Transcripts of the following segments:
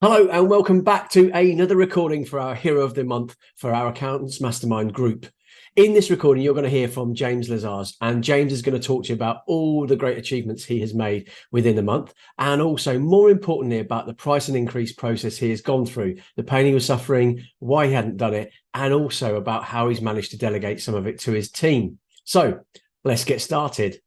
Hello and welcome back to another recording for our Hero of the Month for our Accountants Mastermind group. In this recording, you're going to hear from James Lizars, and James is going to talk to you about all the great achievements he has made within the month, and also, more importantly, about the price and increase process he has gone through, the pain he was suffering, why he hadn't done it, and also about how he's managed to delegate some of it to his team. So let's get started.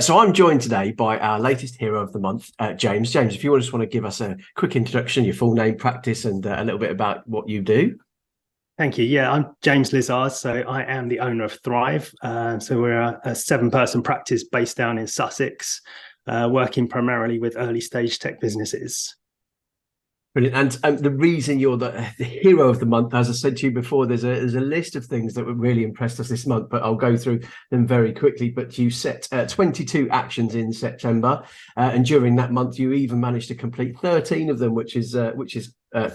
So I'm joined today by our latest hero of the month, James. James, if you just want to give us a quick introduction, your full name, practice, and a little bit about what you do. Thank you. Yeah, I'm James Lizars. So I am the owner of Thrive. So we're a 7-person practice based down in Sussex, working primarily with early stage tech businesses. Brilliant. And the reason you're the hero of the month, as I said to you before, there's a list of things that really impressed us this month, but I'll go through them very quickly. But you set 22 actions in September, and during that month, you even managed to complete 13 of them, which is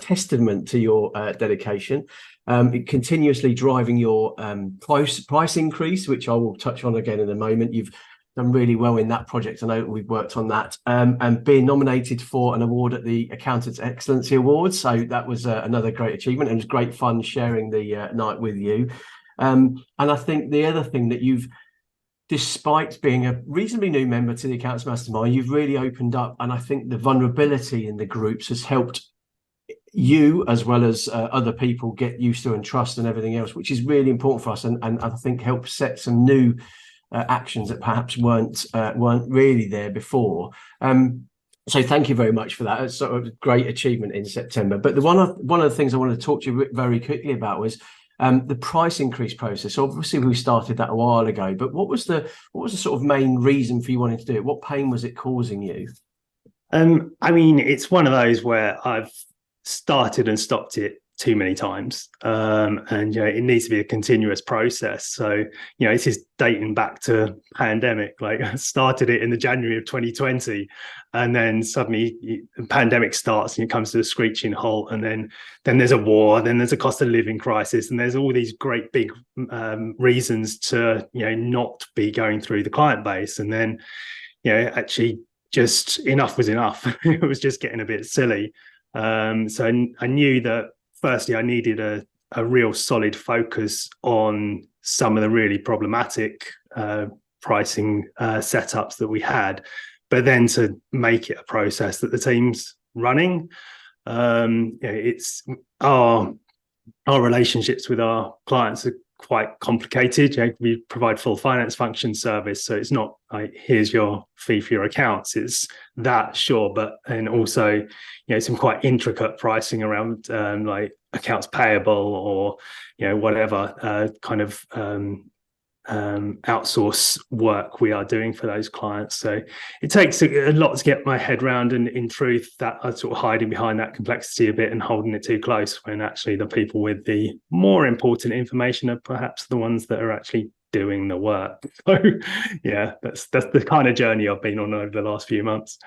testament to your dedication. Continuously driving your price increase, which I will touch on again in a moment. You've done really well in that project. I know we've worked on that, and being nominated for an award at the Accountants Excellency Awards. So that was another great achievement. It was great fun sharing the night with you. And I think the other thing that you've, despite being a reasonably new member to the Accountants Mastermind, you've really opened up. And I think the vulnerability in the groups has helped you, as well as other people, get used to and trust and everything else, which is really important for us. And I think helps set some new actions that perhaps weren't really there before. So thank you very much for that. It's sort of a great achievement in September. But one of the things I wanted to talk to you very quickly about was the price increase process. Obviously, we started that a while ago, but what was the sort of main reason for you wanting to do it? What pain was it causing you? I mean, it's one of those where I've started and stopped it too many times, and it needs to be a continuous process. So this is dating back to pandemic. Like, I started it in the January of 2020, and then suddenly the pandemic starts and it comes to a screeching halt, and then there's a war, then there's a cost of living crisis, and there's all these great big reasons to not be going through the client base. And then actually just enough was enough. It was just getting a bit silly. So I knew that firstly, I needed a real solid focus on some of the really problematic pricing setups that we had, but then to make it a process that the team's running. It's our relationships with our clients are quite complicated. We provide full finance function service, so it's not like, here's your fee for your accounts. It's that, sure, but and also some quite intricate pricing around like accounts payable or whatever kind of outsource work we are doing for those clients. So it takes a lot to get my head around, and in truth that I'm sort of hiding behind that complexity a bit and holding it too close, when actually the people with the more important information are perhaps the ones that are actually doing the work. So yeah, that's the kind of journey I've been on over the last few months.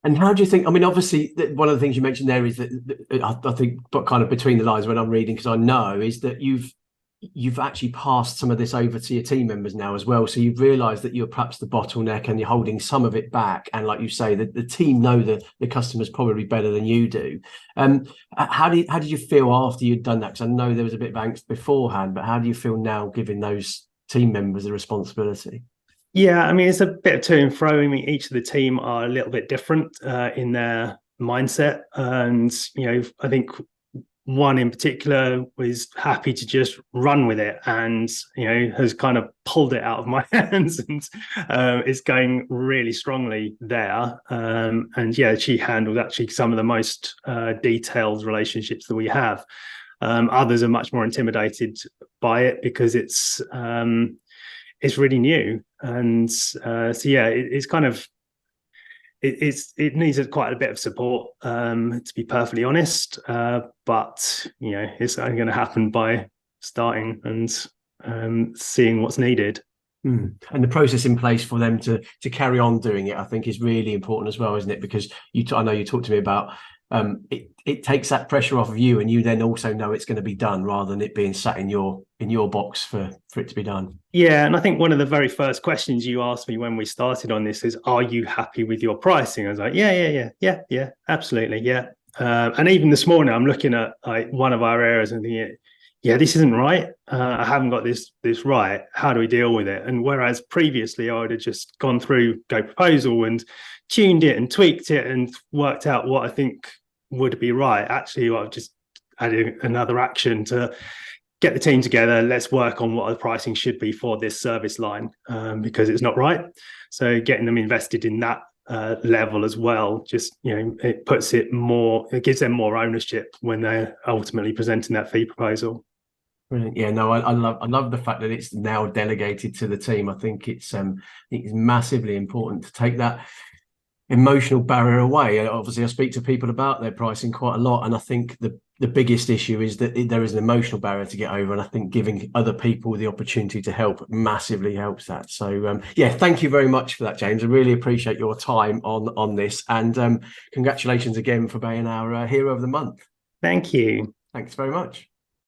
And how do you think, I mean, obviously, one of the things you mentioned there is that I think, but kind of between the lines when I'm reading, because I know, is that you've actually passed some of this over to your team members now as well. So you've realized that you're perhaps the bottleneck and you're holding some of it back. And like you say, the team know that the customers probably better than you do. How did you feel after you'd done that? Because I know there was a bit of angst beforehand, but how do you feel now giving those team members the responsibility? Yeah, I mean, it's a bit of to and fro. I mean, each of the team are a little bit different in their mindset. And, I think one in particular was happy to just run with it and, has kind of pulled it out of my hands and is going really strongly there. And yeah, she handled actually some of the most detailed relationships that we have. Others are much more intimidated by it because it's really new. And so yeah, it's kind of it needs quite a bit of support, to be perfectly honest, but it's only going to happen by starting and seeing what's needed. And the process in place for them to carry on doing it, I think, is really important as well, isn't it? Because I know you talked to me about it takes that pressure off of you, and you then also know it's going to be done rather than it being sat in your box for it to be done. Yeah, and I think one of the very first questions you asked me when we started on this is, "Are you happy with your pricing?" I was like, "Yeah, absolutely, yeah." And even this morning, I'm looking at like one of our areas and thinking, "Yeah, this isn't right. I haven't got this right. How do we deal with it?" And whereas previously I would have just gone through Go Proposal and tuned it and tweaked it and worked out what I think would be right. Actually, I've just added another action to get the team together. Let's work on what the pricing should be for this service line, because it's not right. So getting them invested in that level as well, just, it gives them more ownership when they're ultimately presenting that fee proposal. Brilliant. Yeah, no, I love the fact that it's now delegated to the team. I think it's massively important to take that emotional barrier away. Obviously, I speak to people about their pricing quite a lot, and I think the biggest issue is that there is an emotional barrier to get over, and I think giving other people the opportunity to help massively helps that. So yeah, thank you very much for that, James. I really appreciate your time on this, and congratulations again for being our hero of the month. Thank you. Thanks very much.